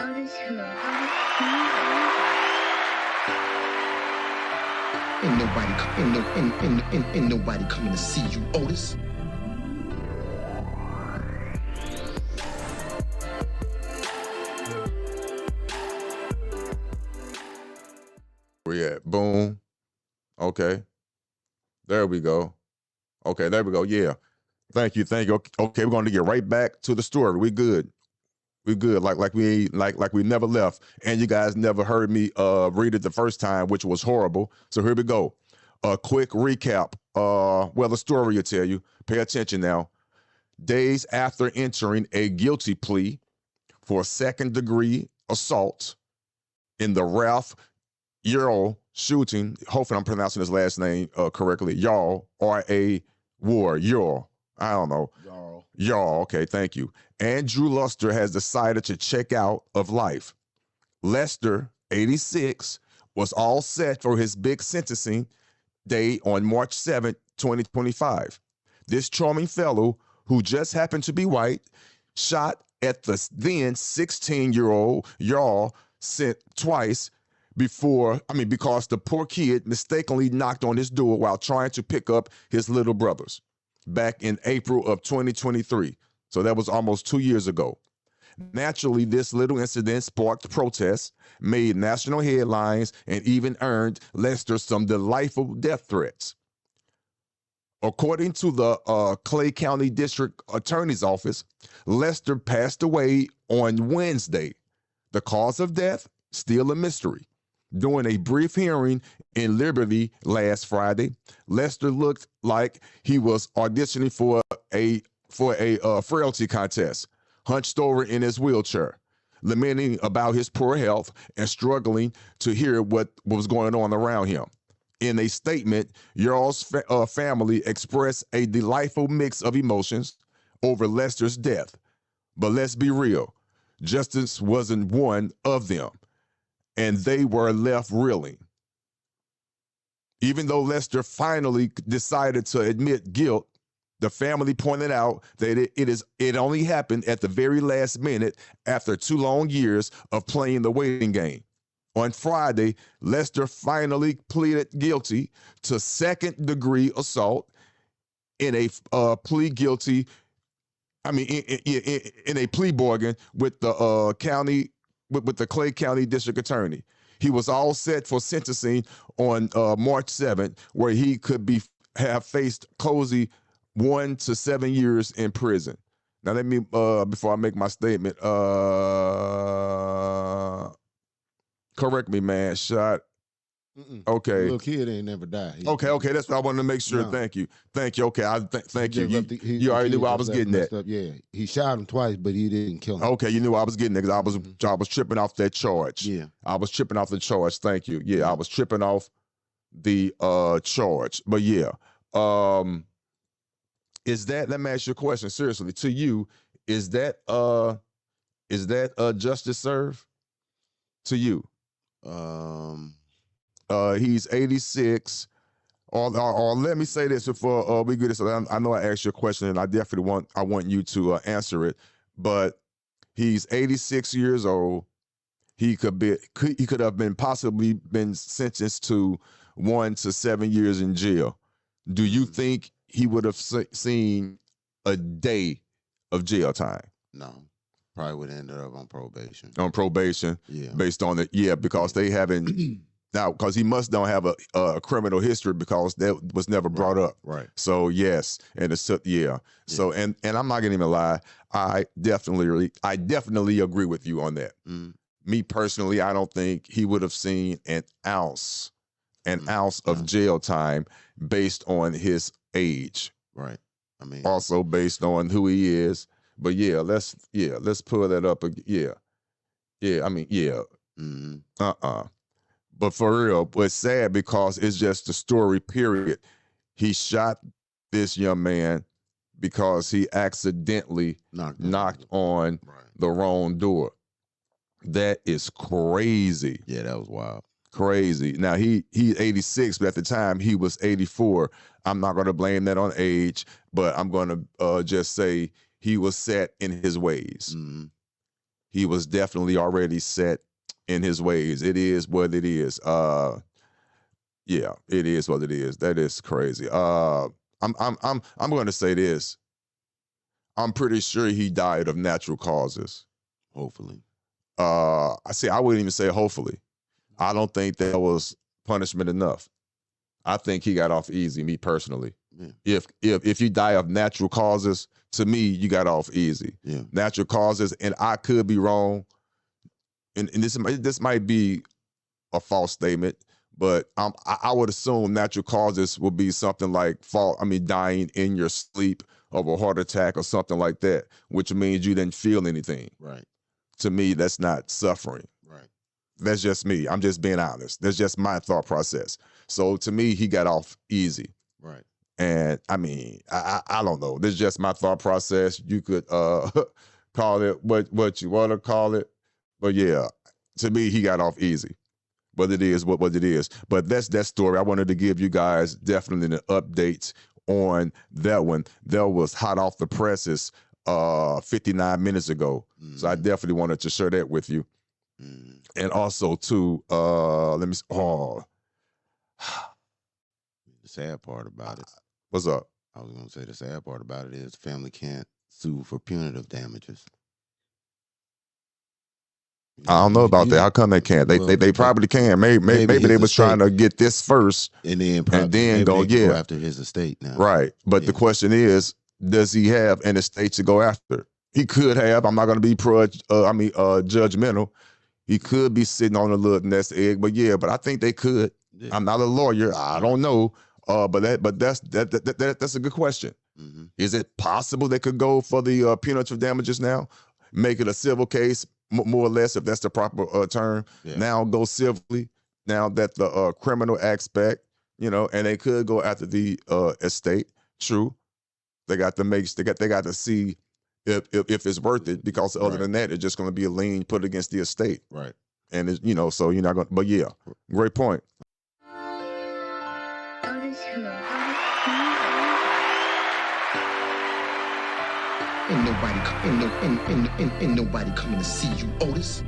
OtisWho. Ain't nobody coming to see you, Otis. Where you at? Boom. Okay. There we go. Okay, there we go. Yeah. Thank you. Okay, we're gonna get right back to the story. We good. We good. Like we never left. And you guys never heard me read it the first time, which was horrible. So here we go. A quick recap. Well, the story will tell you. Pay attention now. Days after entering a guilty plea for second-degree assault in the Ralph Yarl shooting, hopefully I'm pronouncing his last name correctly, Yarl, Yarl, I don't know. Yarl, okay, thank you. Andrew Lester has decided to check out of life. Lester, 86, was all set for his big sentencing day on March 7th, 2025. This charming fellow, who just happened to be white, shot at the then 16-year-old Yarl sent twice because the poor kid mistakenly knocked on his door while trying to pick up his little brothers back in April of 2023. So that was almost 2 years ago. Naturally, this little incident sparked protests, made national headlines, and even earned Lester some delightful death threats. According to the Clay County District Attorney's Office, Lester passed away on Wednesday. The cause of death, still a mystery. During a brief hearing in Liberty last Friday, Lester looked like he was auditioning for a frailty contest, hunched over in his wheelchair, lamenting about his poor health and struggling to hear what was going on around him. In a statement, Yarl's family expressed a delightful mix of emotions over Lester's death. But let's be real, justice wasn't one of them, and they were left reeling. Even though Lester finally decided to admit guilt, the family pointed out that it only happened at the very last minute after 2 long years of playing the waiting game. On Friday, Lester finally pleaded guilty to second-degree assault in a plea bargain with the with the Clay County District Attorney. He was all set for sentencing on March 7th, where he could have faced cozy 1 to 7 years in prison. Now let me before I make my statement, correct me, man. Shot. Okay. The little kid ain't never died. Okay. That's what I wanted to make sure. No. Thank you. Okay. Thank you. You already knew where I was getting at. Yeah. He shot him twice, but he didn't kill him. Okay. You knew where I was getting at because I was tripping off that charge. Yeah. I was tripping off the charge. Thank you. Yeah. I was tripping off the charge. But yeah. Let me ask you a question seriously. To you, is that justice served? To you? He's 86. Or let me say this before we get this. I know I asked you a question, and I definitely want you to answer it. But he's 86 years old. He could have possibly been sentenced to 1 to 7 years in jail. Do you think he would have seen a day of jail time? No. Probably would have ended up on probation. On probation? Yeah. Based on it? Yeah, because they haven't... Now, because he must don't have a criminal history because that was never brought up. Right. So, yes. And it's, yeah. So, and I'm not going to even lie. I definitely agree with you on that. Me personally, I don't think he would have seen an ounce of jail time based on his age. Right. I mean, also based on who he is. But yeah, let's pull that up. Yeah. I mean, yeah. But for real, it's sad because it's just a story, period. He shot this young man because he accidentally knocked on the wrong door. That is crazy. Yeah, that was wild. Crazy. Now, he's 86, but at the time, he was 84. I'm not going to blame that on age, but I'm going to just say he was set in his ways. he was definitely already set in his ways. It is what it is. Yeah, it is what it is. That is crazy. I'm going to say this. I'm pretty sure he died of natural causes. Hopefully. I wouldn't even say hopefully. I don't think that was punishment enough. I think he got off easy, me personally. Yeah. If you die of natural causes, to me, you got off easy. Yeah. Natural causes, and I could be wrong, and this might be a false statement, but I would assume natural causes will be something like dying in your sleep of a heart attack or something like that, which means you didn't feel anything. Right. To me, that's not suffering. Right. That's just me. I'm just being honest. That's just my thought process. So to me, he got off easy. Right. And I mean, I don't know. This is just my thought process. You could call it what you want to call it. But yeah, to me, he got off easy. But it is what it is. But that's that story. I wanted to give you guys definitely an update on that one. That was hot off the presses 59 minutes ago. Mm-hmm. So I definitely wanted to share that with you. Mm-hmm. And also too, let me see. Oh, the sad part about it. What's up? I was gonna say the sad part about it is the family can't sue for punitive damages. I don't know about that. How come they can't? They probably can. Maybe they was trying to get this first and then go after his estate now. Right. But the question is, does he have an estate to go after? He could have. I'm not going to be judgmental. He could be sitting on a little nest egg, but I think they could. Yeah. I'm not a lawyer. I don't know. But that's a good question. Mm-hmm. Is it possible they could go for the punitive damages now? Make it a civil case, more or less, if that's the proper term. Yeah. Now go civilly. Now that the criminal aspect, and they could go after the estate. True, they got to see if it's worth it, because other than that, it's just going to be a lien put against the estate. Right. And it's, so you're not going. But yeah, great point. Ain't nobody coming to see you, Otis.